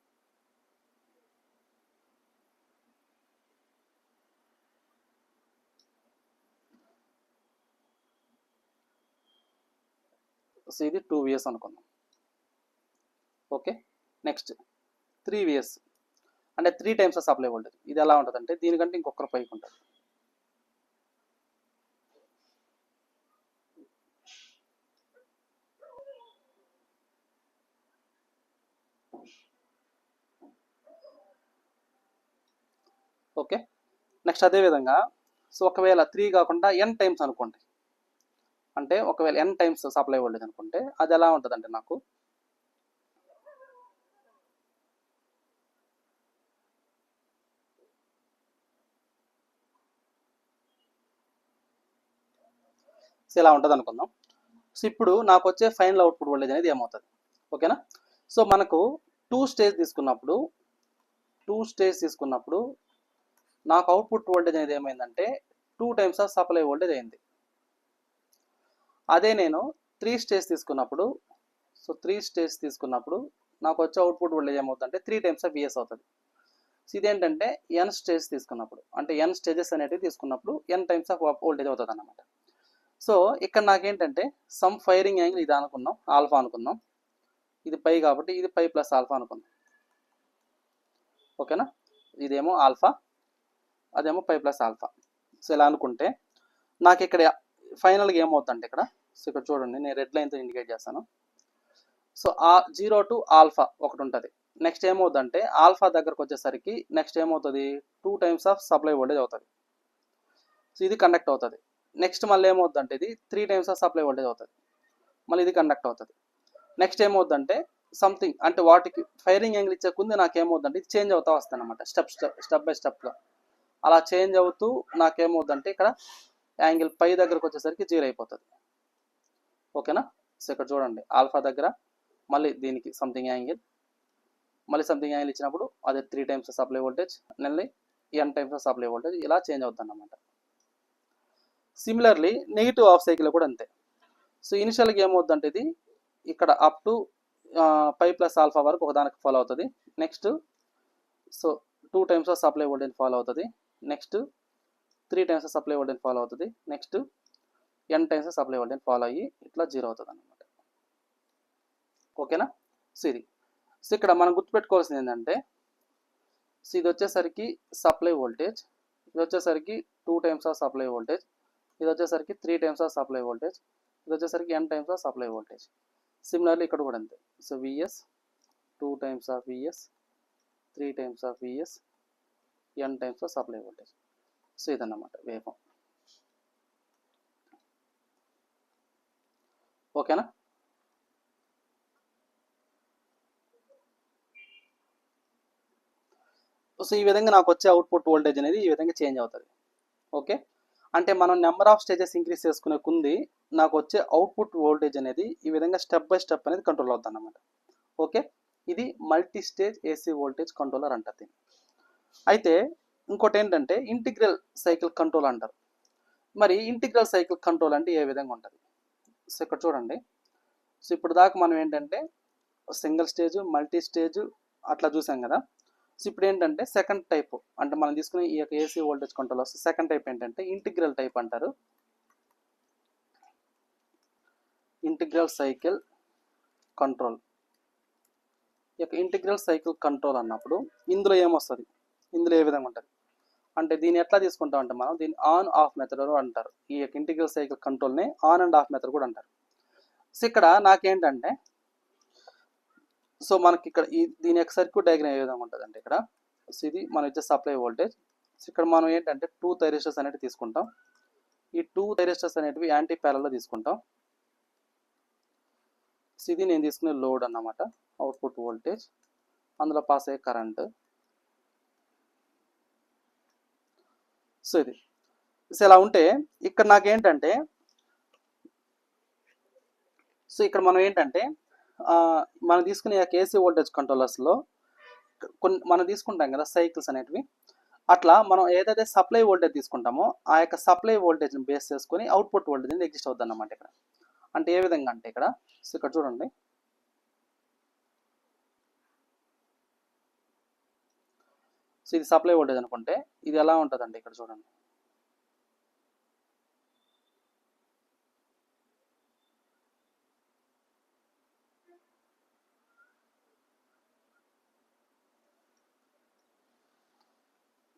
సో ఇది 2vs అనుకుందాం. ఓకే, నెక్స్ట్ 3vs అంటే 3 టైమ్స్ సప్లై వోల్టేజ్. ఇది ఎలా ఉంటుందంటే దీనికంటే ఇంకొకరు పైకి ఉంటుంది. ఓకే, నెక్స్ట్ అదేవిధంగా సో ఒకవేళ 3 కాకుండా n టైమ్స్ అనుకోండి, అంటే ఒకవేళ n టైమ్స్ సప్లై వోల్టేజ్ అనుకుంటే అది ఎలా ఉంటుందంటే నాకు సో ఇలా ఉంటుంది అనుకుందాం. సో ఇప్పుడు నాకు వచ్చే ఫైనల్ అవుట్పుట్ వోల్టేజ్ అనేది ఏమవుతుంది? ఓకేనా. సో మనకు 2 స్టేజ్ తీసుకున్నప్పుడు నాకు అవుట్పుట్ వోల్టేజ్ అనేది ఏమైందంటే 2 టైమ్స్ ఆఫ్ సప్లై వోల్టేజ్ అయింది. అదే నేను 3 స్టేజ్ తీసుకున్నప్పుడు నాకు వచ్చే అవుట్పుట్ వోల్టేజ్ ఏమవుతుందంటే 3 టైమ్స్ ఆఫ్ విఎస్ అవుతుంది. సో ఇదేంటంటే n స్టేజ్ తీసుకున్నప్పుడు, అంటే n స్టేజెస్ అనేటివి తీసుకున్నప్పుడు n టైమ్స్ ఆఫ్ వోల్టేజ్ అవుతుంది అన్నమాట. సో ఇక్కడ నాకేంటంటే సమ్ ఫైరింగ్ యాంగిల్ ఇది అనుకున్నాం, ఆల్ఫా అనుకుందాం. ఇది పై కాబట్టి ఇది పై ప్లస్ ఆల్ఫా అనుకుందాం. ఓకేనా, ఇదేమో ఆల్ఫా, అదేమో పై ప్లస్ ఆల్ఫా. సో ఇలా అనుకుంటే నాకు ఇక్కడ ఫైనల్గా ఏమవుతుందంటే ఇక్కడ సో ఇక్కడ చూడండి, నేను రెడ్ లైన్తో ఇండికేట్ చేస్తాను. సో ఆ 0 to ఆల్ఫా ఒకటి ఉంటుంది. నెక్స్ట్ ఏమవుతుందంటే ఆల్ఫా దగ్గరకు వచ్చేసరికి నెక్స్ట్ ఏమవుతుంది 2 టైమ్స్ ఆఫ్ సప్లై వోల్టేజ్ అవుతుంది. సో ఇది కండక్ట్ అవుతుంది. నెక్స్ట్ మళ్ళీ ఏమవుతుందంటే ఇది 3 టైమ్స్ ఆఫ్ సప్లై వోల్టేజ్ అవుతుంది, మళ్ళీ ఇది కండక్ట్ అవుతుంది. నెక్స్ట్ ఏమవుతుందంటే సంథింగ్ అంటే వాటికి ఫైరింగ్ యాంగిల్ ఇచ్చే ముందు నాకు ఏమవుతుందంటే ఇది చేంజ్ అవుతా వస్తుంది అనమాట, స్టెప్ బై స్టెప్గా. అలా చేంజ్ అవుతూ నాకేమవుతుందంటే ఇక్కడ యాంగిల్ పై దగ్గరకు వచ్చేసరికి 0 అయిపోతుంది. ఓకేనా. సో ఇక్కడ చూడండి, ఆల్ఫా దగ్గర మళ్ళీ దీనికి సంథింగ్ యాంగిల్, మళ్ళీ సంథింగ్ యాంగిల్ ఇచ్చినప్పుడు అదే 3 టైమ్స్ సప్లై వోల్టేజ్, మళ్ళీ n టైమ్స్ సప్లై వోల్టేజ్, ఇలా చేంజ్ అవుతుంది అన్నమాట. సిమిలర్లీ నెగిటివ్ హాఫ్ సైకిల్ కూడా అంతే. సో ఇనిషియల్గా ఏమవుతుందంటే ఇది ఇక్కడ up to pi plus alpha వరకు ఒకదానికి ఫాలో అవుతుంది. Next so 2 times of supply voltage follow అవుతుంది. Next 3 times of supply voltage follow అవుతుంది. Next n times of supply voltage follow అయ్యి ఇట్లా 0 అవుతుంది అనమాట. ఓకేనా. సో ఇది సో ఇక్కడ మనం గుర్తుపెట్టుకోవాల్సింది ఏంటంటే సో ఇది వచ్చేసరికి సప్లై వోల్టేజ్, ఇది వచ్చేసరికి 2 టైమ్స్ ఆఫ్ సప్లై వోల్టేజ్, ఇది వచ్చేసరికి 3 టైమ్స్ ఆఫ్ సప్లై వోల్టేజ్, ఇది వచ్చేసరికి n times of supply voltage. Similarly ఇక్కడ కూడా అంతే. So VS 2 times of VS, 3 times of VS, n times of supply voltage. So ఇదన్నమాట వేవ్ ఫామ్. ఓకేనా. సో ఈ విధంగా నాకు వచ్చే అవుట్పుట్ వోల్టేజ్ అనేది ఈ విధంగా చేంజ్ అవుతుంది. ఓకే, అంటే మనం నెంబర్ ఆఫ్ స్టేజెస్ ఇంక్రీజ్ చేసుకునే కొంది నాకు వచ్చే అవుట్పుట్ వోల్టేజ్ అనేది ఈ విధంగా స్టెప్ బై స్టెప్ అనేది కంట్రోల్ అవుతుంది అన్నమాట. ఓకే, ఇది multi stage AC voltage controller అంటారు దీన్ని. అయితే ఇంకోటి ఏంటంటే ఇంటిగ్రల్ సైకిల్ కంట్రోల్ అంటారు. మరి ఇంటిగ్రల్ సైకిల్ కంట్రోల్ అంటే ఏ విధంగా ఉంటుంది? సో ఇక్కడ చూడండి, సో ఇప్పుడు దాకా మనం ఏంటంటే సింగిల్ స్టేజ్, మల్టీ స్టేజ్ అట్లా చూసాం కదా. సో ఇప్పుడు ఏంటంటే సెకండ్ టైప్, అంటే మనం తీసుకునే ఈ యొక్క AC voltage controllers second type ఏంటంటే ఇంటిగ్రల్ టైప్ అంటారు. Integral cycle control. ఈ యొక్క ఇంటిగ్రల్ సైకిల్ కంట్రోల్ అన్నప్పుడు ఇందులో ఏమొస్తుంది, ఇందులో ఏ విధంగా ఉంటుంది అంటే దీన్ని ఎట్లా తీసుకుంటాం అంటే మనం దీన్ని ఆన్ ఆఫ్ మెథడ్ అంటారు. ఈ యొక్క ఇంటిగ్రల్ సైకిల్ కంట్రోల్ని ఆన్ అండ్ ఆఫ్ మెథడ్ కూడా అంటారు. సో ఇక్కడ నాకేంటంటే సో మనకి ఇక్కడ దీని యొక్క సర్క్యూట్ డయాగ్రామ్ ఏ విధంగా ఉంటుంది అంటే ఇక్కడ సో ఇది మనం ఇచ్చే సప్లై వోల్టేజ్. సో ఇక్కడ మనం ఏంటంటే 2 థైరిస్టర్స్ అనేవి తీసుకుంటాం. ఈ 2 థైరిస్టర్స్ అనేటివి యాంటీ ప్యారల్లో తీసుకుంటాం. సో ఇది నేను తీసుకునే లోడ్ అన్నమాట, అవుట్పుట్ వోల్టేజ్, అందులో పాస్ అయ్యే కరెంట్. సో ఇది సో ఇలా ఉంటే ఇక్కడ నాకేంటంటే సో ఇక్కడ మనం ఏంటంటే మనం తీసుకునే ఏసీ వోల్టేజ్ కంట్రోలర్స్లో కొన్ని మనం తీసుకుంటాం కదా సైకిల్స్ అనేటివి. అట్లా మనం ఏదైతే సప్లై వోల్టేజ్ తీసుకుంటామో ఆ యొక్క సప్లై వోల్టేజ్ని బేస్ చేసుకొని అవుట్పుట్ వోల్టేజ్ అనేది ఎగ్జిస్ట్ అవుతుంది అన్నమాట ఇక్కడ. అంటే ఏ విధంగా అంటే ఇక్కడ సో ఇక్కడ చూడండి, సో ఇది సప్లై వోల్టేజ్ అనుకుంటే ఇది ఎలా ఉంటుందండి ఇక్కడ చూడండి.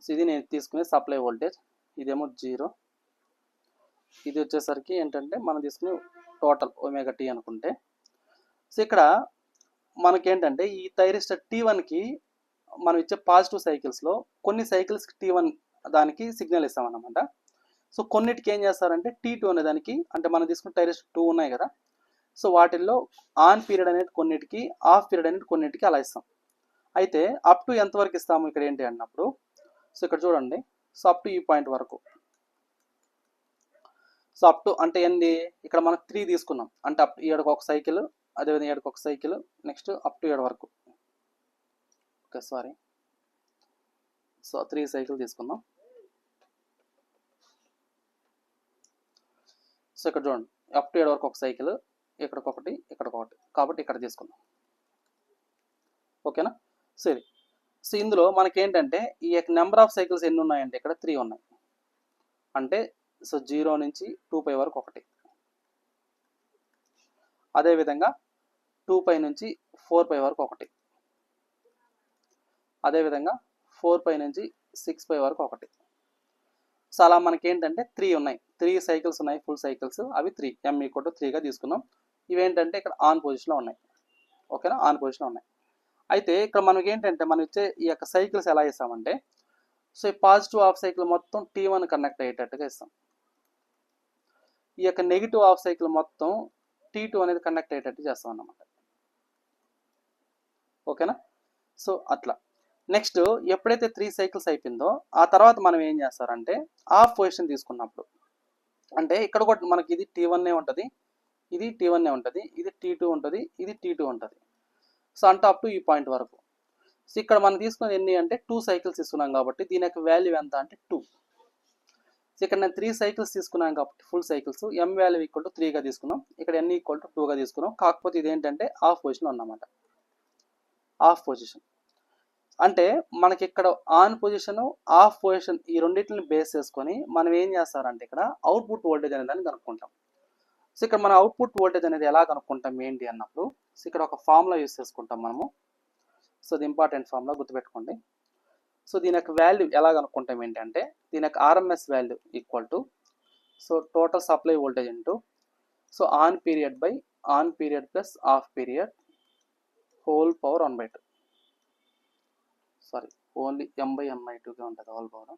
సో ఇది నేను తీసుకునే సప్లై వోల్టేజ్, ఇదేమో 0, ఇది వచ్చేసరికి ఏంటంటే మనం తీసుకునే టోటల్ ఒమేగా టీ అనుకుంటే. సో ఇక్కడ మనకేంటంటే ఈ థైరిస్టర్ T1కి మనం ఇచ్చే పాజిటివ్ సైకిల్స్లో కొన్ని సైకిల్స్కి T1 దానికి సిగ్నల్ ఇస్తామన్నమాట. సో కొన్నిటికి ఏం చేస్తారంటే T2 అనే దానికి, అంటే మనం తీసుకున్న థైరిస్టర్ 2 ఉన్నాయి కదా, సో వాటిల్లో ఆన్ పీరియడ్ అనేది కొన్నిటికి, ఆఫ్ పీరియడ్ అనేది కొన్నిటికి అలా ఇస్తాం. అయితే అప్ టు ఎంతవరకు ఇస్తాము ఇక్కడ ఏంటి అన్నప్పుడు, సో ఇక్కడ చూడండి, సో అప్ టు ఈ పాయింట్ వరకు. సో అప్ టు అంటే ఏంది, ఇక్కడ మనం 3 తీసుకున్నాం అంటే అప్ ఏడుకు ఒక సైకిల్, అదేవిధంగా ఏడుకు ఒక సైకిల్, నెక్స్ట్ అప్ టు 7 వరకు. ఓకే సారీ, సో 3 సైకిల్ తీసుకుందాం. సో ఇక్కడ చూడండి, అప్ టు 7 వరకు ఒక సైకిల్, ఇక్కడికొకటి, ఇక్కడికొకటి, కాబట్టి ఇక్కడ తీసుకుందాం. ఓకేనా. సరే, సో ఇందులో మనకేంటంటే ఈ యొక్క నెంబర్ ఆఫ్ సైకిల్స్ ఎన్ని ఉన్నాయంటే ఇక్కడ 3 ఉన్నాయి. అంటే సో 0 నుంచి 2π వరకు ఒకటి, అదేవిధంగా 2π నుంచి 4π వరకు ఒకటి, అదేవిధంగా 4π నుంచి 6π వరకు ఒకటి. సో అలా మనకేంటంటే 3 ఉన్నాయి, 3 సైకిల్స్ ఉన్నాయి, ఫుల్ సైకిల్స్, అవి 3, m=3గా తీసుకున్నాం. ఇవేంటంటే ఇక్కడ ఆన్ పొజిషన్లో ఉన్నాయి. ఓకేనా, ఆన్ పొజిషన్లో ఉన్నాయి. అయితే ఇక్కడ మనకి ఏంటంటే మనం ఇచ్చే ఈ యొక్క సైకిల్స్ ఎలా ఇస్తామంటే, సో ఈ పాజిటివ్ హాఫ్ సైకిల్ మొత్తం T1 కనెక్ట్ అయ్యేటట్టుగా ఇస్తాం. ఈ యొక్క నెగిటివ్ హాఫ్ సైకిల్ మొత్తం T2 అనేది కనెక్ట్ అయ్యేటట్టు చేస్తాం అన్నమాట. ఓకేనా. సో అట్లా నెక్స్ట్ ఎప్పుడైతే 3 సైకిల్స్ అయిపోయిందో ఆ తర్వాత మనం ఏం చేస్తారంటే ఆఫ్ పొజిషన్ తీసుకున్నప్పుడు, అంటే ఇక్కడ కూడా మనకి ఇది T1 ఉంటుంది, ఇది T1 ఉంటుంది, ఇది T2 ఉంటుంది, ఇది T2 ఉంటుంది. సో అంటే అప్ టు ఈ పాయింట్ వరకు. సో ఇక్కడ మనం తీసుకున్నది ఎన్ని అంటే 2 సైకిల్స్ ఇస్తున్నాం కాబట్టి దీని యొక్క వాల్యూ ఎంత అంటే 2. సో ఇక్కడ నేను 3 సైకిల్స్ తీసుకున్నాను కాబట్టి ఫుల్ సైకిల్స్, m వాల్యూ = 3గా తీసుకున్నాం, ఇక్కడ n = 2గా తీసుకున్నాం. కాకపోతే ఇది ఏంటంటే ఆఫ్ పొజిషన్ అన్నమాట. ఆఫ్ పొజిషన్ అంటే మనకి ఇక్కడ ఆన్ పొజిషన్, ఆఫ్ పొజిషన్ ఈ రెండింటిని బేస్ చేసుకొని మనం ఏం చేస్తారంటే ఇక్కడ అవుట్పుట్ వోల్టేజ్ అనే దాన్ని కనుక్కుంటాం. సో ఇక్కడ మన అవుట్పుట్ వోల్టేజ్ అనేది ఎలా కనుక్కుంటాం ఏంటి అన్నప్పుడు, సో ఇక్కడ ఒక ఫార్ములా యూస్ చేసుకుంటాం మనము. సో ఇది ఇంపార్టెంట్ ఫార్ములా, గుర్తుపెట్టుకోండి. సో దీని యొక్క వాల్యూ ఎలా కనుక్కుంటాం ఏంటి అంటే, దీని యొక్క RMS value = so total supply voltage into so on period by on period plus off period whole power 1/2. Sorry, only m/n/2గా ఉంటుంది హోల్ పవర్.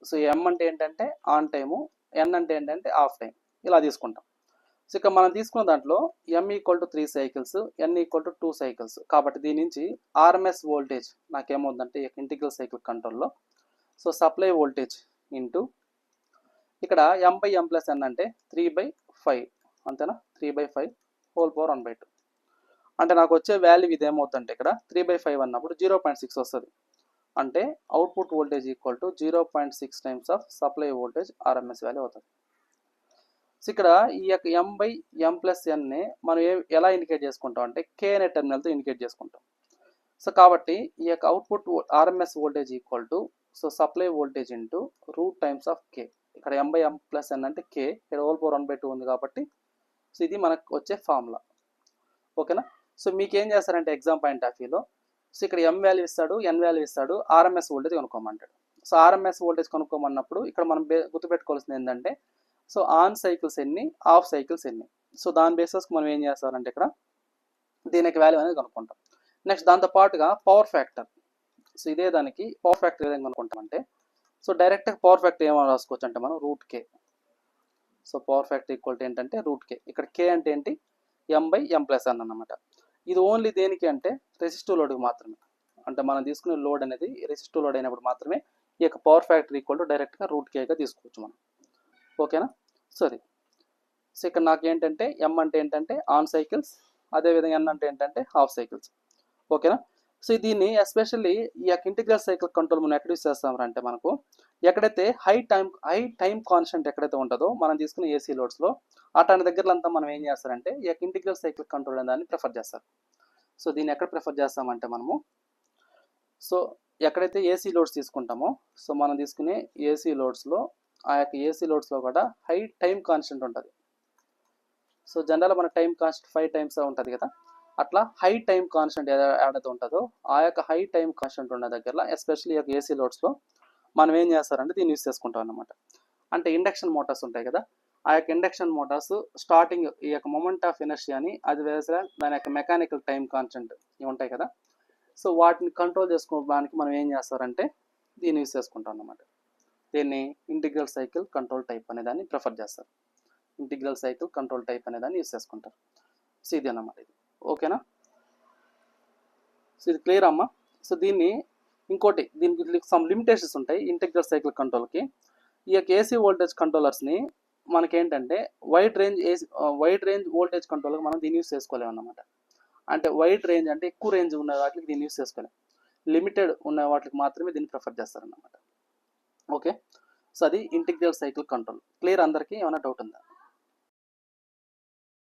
సో m అంటే ఏంటంటే ఆన్ టైము, n అంటే ఏంటంటే ఆఫ్ టైం, ఇలా తీసుకుంటాం. సో ఇక్కడ మనం తీసుకున్న దాంట్లో m = 3 సైకిల్స్, n = 2 సైకిల్స్, కాబట్టి దీని నుంచి RMS వోల్టేజ్ నాకేమవుతుందంటే ఇంటిగ్రల్ సైకిల్ కంట్రోల్లో సో సప్లై వోల్టేజ్ ఇంటూ ఇక్కడ m/m+n అంటే 3/5, అంతేనా, 3/5 హోల్ పవర్ 1/2. అంటే నాకు వచ్చే వాల్యూ ఇది ఏమవుతుందంటే ఇక్కడ 3/5 అన్నప్పుడు 0.6 వస్తుంది. అంటే output voltage = 0.6 times of supply voltage RMS value అవుతుంది. సో ఇక్కడ ఈ యొక్క m/m+n మనం ఎలా ఇండికేట్ చేసుకుంటాం అంటే k అనే టెర్మినల్తో ఇండికేట్ చేసుకుంటాం. సో కాబట్టి ఈ యొక్క output RMS voltage = so supply voltage into root times of k. ఇక్కడ m/m+n అంటే k, ఇక్కడ హోల్ పవర్ 1/2 ఉంది కాబట్టి సో ఇది మనకు వచ్చే ఫార్ములా. ఓకేనా. సో మీకు ఏం చేస్తారంటే ఎగ్జామ్ పాయింట్ ఆఫ్ వ్యూలో, సో ఇక్కడ m వాల్యూ ఇస్తాడు, n వాల్యూ ఇస్తాడు, RMS వోల్టేజ్ కనుక్కోమంటాడు. సో RMS వోల్టేజ్ కనుక్కోమన్నప్పుడు ఇక్కడ మనం గుర్తుపెట్టుకోవాల్సింది ఏంటంటే సో ఆన్ సైకిల్స్ ఎన్ని, ఆఫ్ సైకిల్స్ ఎన్ని. సో దాని బేసిస్కి మనం ఏం చేస్తారంటే ఇక్కడ దీనికి వాల్యూ అనేది కనుక్కుంటాం. నెక్స్ట్ దాంతో పాటుగా పవర్ ఫ్యాక్టర్. సో ఇదే దానికి పవర్ ఫ్యాక్టర్ ఏదైనా కనుక్కుంటామంటే సో డైరెక్ట్గా పవర్ ఫ్యాక్టర్ ఏమైనా రాసుకోవచ్చు అంటే మనం √k. సో పవర్ ఫ్యాక్టర్ = ఏంటంటే √k. ఇక్కడ k అంటే ఏంటి, m/m+n అన్నమాట. ఇది ఓన్లీ దేనికి అంటే రెసిస్టివ్ లోడ్కి మాత్రమే. అంటే మనం తీసుకునే లోడ్ అనేది రెసిస్టివ్ లోడ్ అయినప్పుడు మాత్రమే ఈ యొక్క పవర్ ఫ్యాక్టర్ డైరెక్ట్గా √kగా తీసుకోవచ్చు మనం. ఓకేనా. సరే, సో ఇక్కడ నాకు ఏంటంటే m అంటే ఏంటంటే ఆన్ సైకిల్స్, అదేవిధంగా n అంటే ఏంటంటే హాఫ్ సైకిల్స్. ఓకేనా. సో దీన్ని ఎస్పెషల్లీ ఈ యొక్క ఇంటిగ్రల్ సైకిల్ కంట్రోల్ మనం ఎక్కడ యూస్ చేస్తామంటే మనకు ఎక్కడైతే హై టైం కాన్స్టెంట్ ఎక్కడైతే ఉంటుందో మనం తీసుకునే ఏసీ లోడ్స్లో అట్లాంటి దగ్గరలో అంతా మనం ఏం చేస్తారంటే ఈ యొక్క ఇంటిగ్రల్ సైకిల్ కంట్రోల్ అనే దాన్ని ప్రిఫర్ చేస్తారు. సో దీన్ని ఎక్కడ ప్రిఫర్ చేస్తామంటే మనము సో ఎక్కడైతే ఏసీ లోడ్స్ తీసుకుంటామో సో మనం తీసుకునే ఏసీ లోడ్స్లో ఆ యొక్క ఏసీ లోడ్స్లో కూడా హై టైం కాన్స్టెంట్ ఉంటుంది. సో జనరల్గా మన టైం కాన్స్టెంట్ 5 times ఉంటుంది కదా, అట్లా హై టైం కాన్స్టెంట్ ఏదైతే ఉంటుందో ఆ యొక్క హై టైం కాన్స్టెంట్ ఉన్న దగ్గర ఎస్పెషల్లీ ఈ యొక్క ఏసీ లోడ్స్లో మనం ఏం చేస్తారంటే దీన్ని యూస్ చేసుకుంటాం అన్నమాట. అంటే ఇండక్షన్ మోటార్స్ ఉంటాయి కదా, ఆ యొక్క ఇండక్షన్ మోటార్స్ స్టార్టింగ్ ఈ యొక్క మొమెంట్ ఆఫ్ ఇనర్షియా అని అది వేసే దాని యొక్క మెకానికల్ టైం కాన్స్టెంట్ ఇవి ఉంటాయి కదా, సో వాటిని కంట్రోల్ చేసుకోవడానికి మనం ఏం చేస్తారంటే దీన్ని యూస్ చేసుకుంటాం అన్నమాట. దీన్ని ఇంటిగ్రల్ సైకిల్ కంట్రోల్ టైప్ అనే దాన్ని ప్రిఫర్ చేస్తారు. ఇంటిగ్రల్ సైకిల్ కంట్రోల్ టైప్ అనే దాన్ని యూస్ చేసుకుంటారు. సో ఇది అన్నమాట, ఇది ఓకేనా. సో ఇది క్లియర్ అమ్మా. సో దీన్ని ఇంకోటి దీనికి సమ్ లిమిటేషన్స్ ఉంటాయి ఇంటిగ్రల్ సైకిల్ కంట్రోల్కి. ఈ యొక్క ఏసీ వోల్టేజ్ కంట్రోలర్స్ని మనకేంటంటే వైడ్ రేంజ్ వోల్టేజ్ కంట్రోల్కి మనం దీన్ని యూస్ చేసుకోలేము అన్నమాట. అంటే వైడ్ రేంజ్ అంటే ఎక్కువ రేంజ్ ఉన్న వాటికి దీన్ని యూస్ చేసుకోలేము, లిమిటెడ్ ఉన్న వాటికి మాత్రమే దీన్ని ప్రిఫర్ చేస్తారన్నమాట. ఓకే, సో అది ఇంటిగ్రల్ సైకిల్ కంట్రోల్. క్లియర్ అందరికీ? ఏమైనా డౌట్ ఉందా?